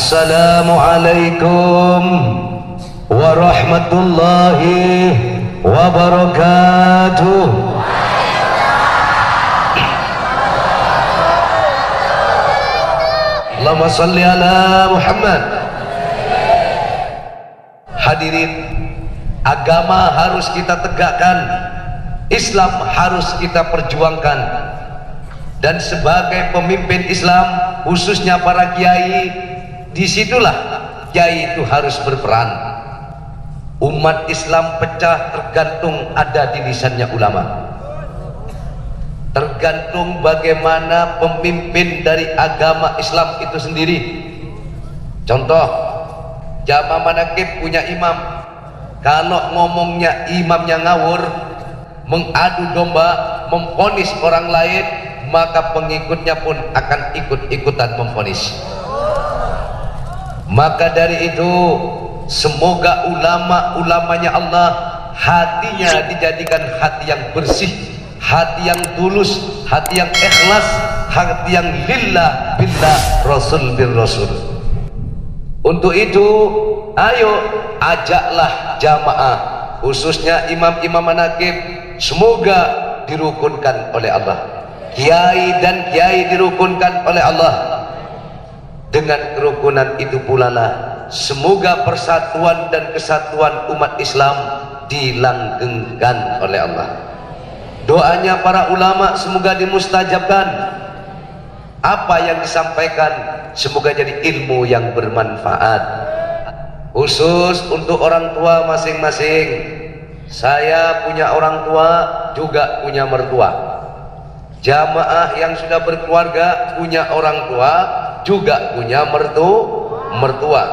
Assalamualaikum warahmatullahi wabarakatuh. Allahumma salli ala Muhammad. Hadirin, agama harus kita tegakkan, Islam harus kita perjuangkan, dan sebagai pemimpin Islam, khususnya para kiai, disitulah kiai itu harus berperan. Umat Islam pecah tergantung ada di lisannya ulama, tergantung bagaimana pemimpin dari agama Islam itu sendiri. Contoh, Jamaah Manaqib punya imam, kalau ngomongnya imamnya ngawur, mengadu domba, memvonis orang lain, maka pengikutnya pun akan ikut-ikutan memvonis. Maka dari itu, semoga ulama-ulamanya Allah hatinya dijadikan hati yang bersih, hati yang tulus, hati yang ikhlas, hati yang lillah billah, rasul bil rasul. Untuk itu, ayo ajaklah jamaah, khususnya imam-imam manaqib, semoga dirukunkan oleh Allah. Kiai dan kiai dirukunkan oleh Allah. Dengan kerukunan itu pula lah, semoga persatuan dan kesatuan umat Islam dilanggengkan oleh Allah. Doanya para ulama semoga dimustajabkan. Apa yang disampaikan semoga jadi ilmu yang bermanfaat, khusus untuk orang tua masing-masing. Saya punya orang tua, juga punya mertua. Jamaah yang sudah berkeluarga punya orang tua, juga punya mertua.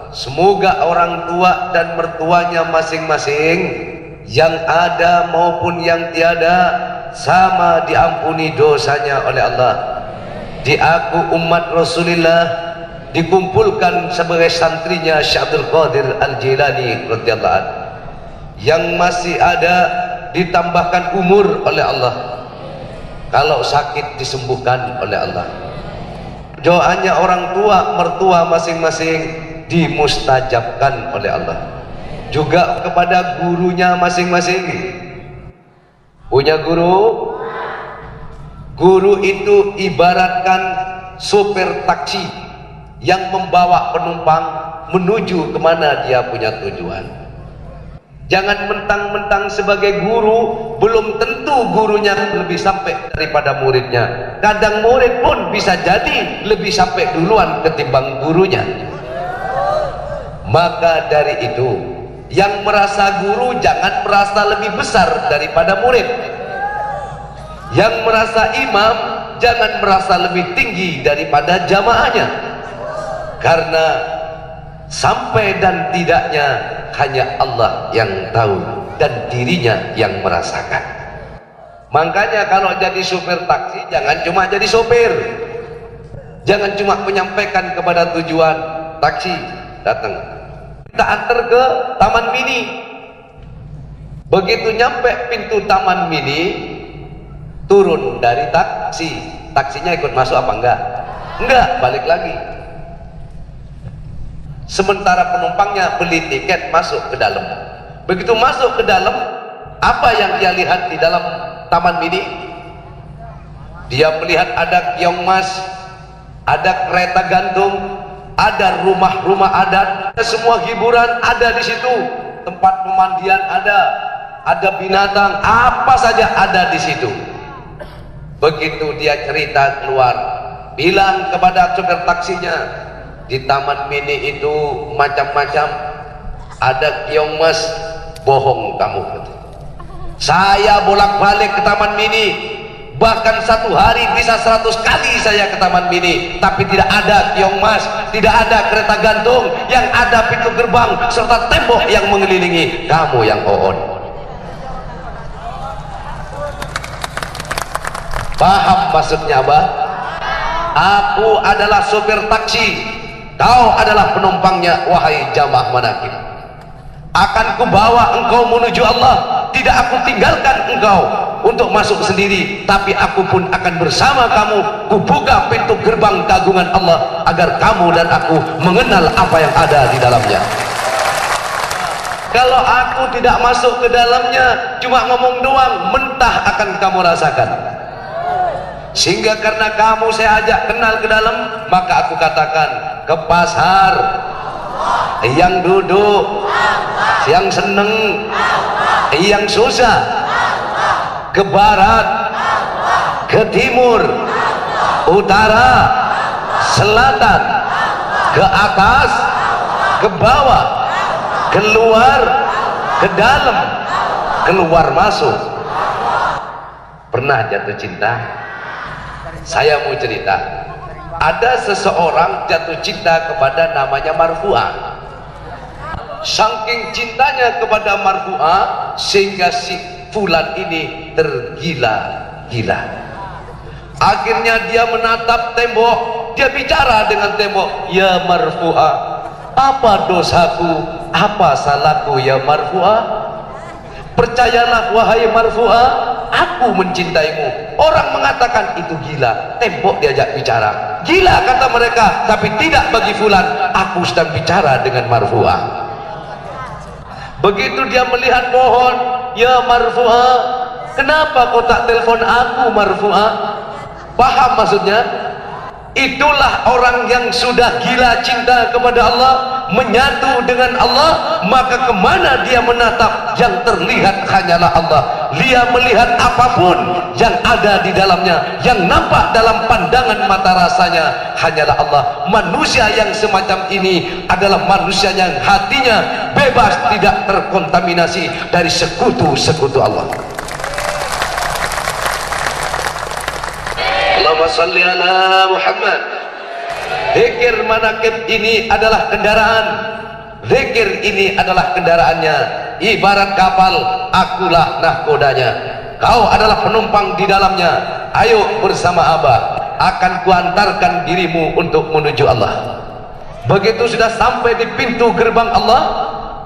Semoga orang tua dan mertuanya masing-masing, yang ada maupun yang tiada, sama diampuni dosanya oleh Allah. Diaku umat Rasulullah, dikumpulkan sebagai santrinya Syekh Abdul Qadir Al-Jilani radhiyallahu anhu, yang masih ada ditambahkan umur oleh Allah, kalau sakit disembuhkan oleh Allah. Doanya orang tua mertua masing-masing dimustajabkan oleh Allah. Juga kepada gurunya masing-masing. Punya guru? Guru itu ibaratkan sopir taksi yang membawa penumpang menuju kemana dia punya tujuan. Jangan mentang-mentang sebagai guru, belum tentu gurunya lebih sampai daripada muridnya. Kadang murid pun bisa jadi lebih sampai duluan ketimbang gurunya. Maka dari itu, yang merasa guru jangan merasa lebih besar daripada murid. Yang merasa imam jangan merasa lebih tinggi daripada jamaahnya. Karena sampai dan tidaknya hanya Allah yang tahu dan dirinya yang merasakan. Makanya kalau jadi supir taksi, jangan cuma jadi sopir, jangan cuma menyampaikan kepada tujuan. Taksi datang, kita antar ke Taman Mini. Begitu nyampe pintu Taman Mini, turun dari taksi, taksinya ikut masuk apa enggak? Enggak, balik lagi. Sementara penumpangnya beli tiket masuk ke dalam. Begitu masuk ke dalam, apa yang dia lihat di dalam Taman Mini? Dia melihat ada kiongmas, ada kereta gantung, ada rumah-rumah adat, semua hiburan ada di situ. Tempat pemandian ada binatang, apa saja ada di situ. Begitu dia cerita keluar, bilang kepada supir taksinya, di Taman Mini itu macam-macam, ada kiongmas, bohong kamu. Saya bolak-balik ke Taman Mini, bahkan satu hari bisa 100 kali saya ke Taman Mini, tapi tidak ada kiongmas, tidak ada kereta gantung, yang ada pintu gerbang serta tembok yang mengelilingi. Kamu yang on. Paham maksudnya apa? Aku adalah sopir taksi, kau adalah penumpangnya, wahai jamaah manaqib. Akan kubawa engkau menuju Allah, tidak aku tinggalkan engkau. untuk masuk sendiri, tapi aku pun akan bersama kamu. Kubuka pintu gerbang keagungan Allah agar kamu dan aku mengenal apa yang ada di dalamnya. Kalau aku tidak masuk ke dalamnya, cuma ngomong doang, mentah akan kamu rasakan. Sehingga karena kamu saya ajak kenal ke dalam, maka aku katakan, ke pasar, yang duduk, yang seneng, yang susah, ke barat, ke timur, utara, selatan, ke atas, ke bawah, keluar, ke dalam, keluar masuk. Pernah jatuh cinta? Saya mau cerita, ada seseorang jatuh cinta kepada namanya Marfu'ah. Saking cintanya kepada Marfu'ah sehingga si fulan ini tergila-gila. Akhirnya dia menatap tembok, dia bicara dengan tembok, ya Marfu'ah, apa dosaku, apa salahku ya Marfu'ah? Percayalah wahai Marfu'ah, aku mencintaimu. Orang mengatakan itu gila, tembok diajak bicara. Gila kata mereka, tapi tidak bagi fulan, aku sedang bicara dengan Marfu'ah. Begitu dia melihat pohon, ya Marfu'ah, kenapa kau tak telepon aku Marfu'ah? Paham maksudnya? Itulah orang yang sudah gila cinta kepada Allah, menyatu dengan Allah, maka kemana dia menatap, yang terlihat hanyalah Allah. Dia melihat apapun yang ada di dalamnya, yang nampak dalam pandangan mata rasanya hanyalah Allah. Manusia yang semacam ini adalah manusia yang hatinya bebas, tidak terkontaminasi dari sekutu-sekutu Allah. Allahumma salli ala Muhammad. Zikir manakib ini adalah kendaraan. Zikir ini adalah kendaraannya. Ibarat kapal, akulah nahkodanya. Kau adalah penumpang di dalamnya. Ayo bersama Abah, akan kuantarkan dirimu untuk menuju Allah. Begitu sudah sampai di pintu gerbang Allah,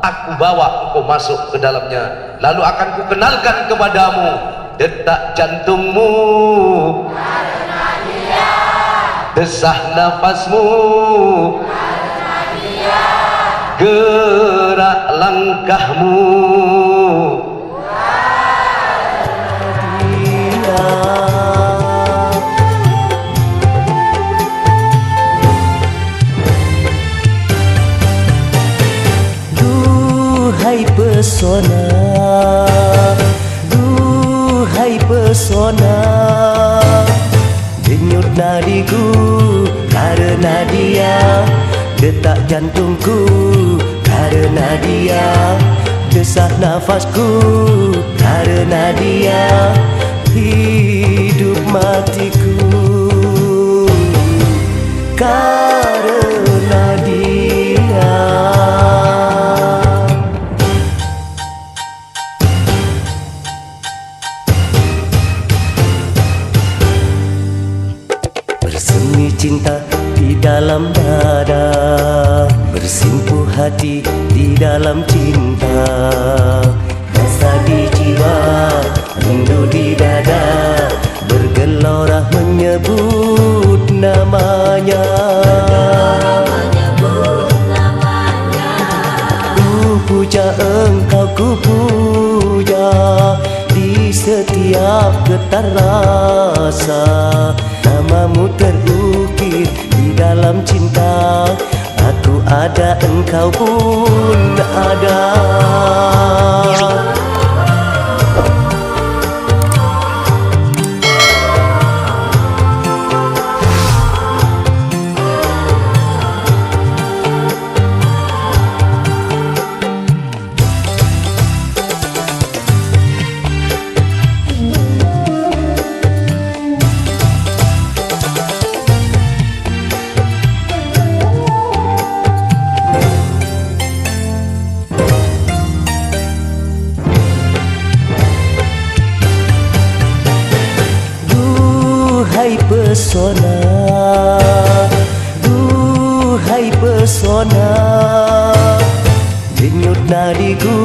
aku bawa engkau masuk ke dalamnya. Lalu akan kukenalkan kepadamu detak jantungmu, desah nafasmu, gerak langkahmu. Duhai pesona, duhai pesona, denyut nadiku karena dia, detak jantungku karena dia, desah nafasku karena dia, hidup matiku karena dia. Bersemi cinta di dalam dada, bersimpuh hati di dalam cinta, rasa di jiwa, rindu di dada, bergelora menyebut namanya. Ku puja engkau, ku puja di setiap getar rasa. Namamu terukir di dalam cinta, aku ada, engkau pun ada. Duhai pesona, duhai pesona, denyut nadiku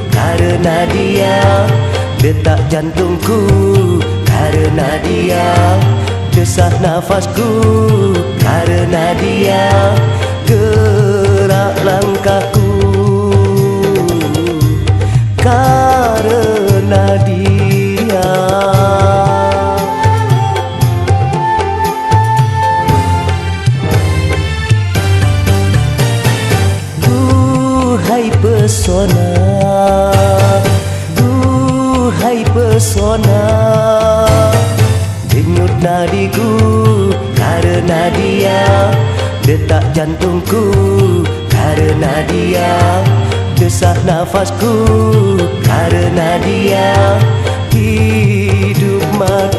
karena dia, detak jantungku karena dia, desah nafasku karena dia, gerak langkahku karena dia. Duhai pesona, duhai pesona, denyut nadiku karena dia, detak jantungku karena dia, desah nafasku karena dia, hidup mati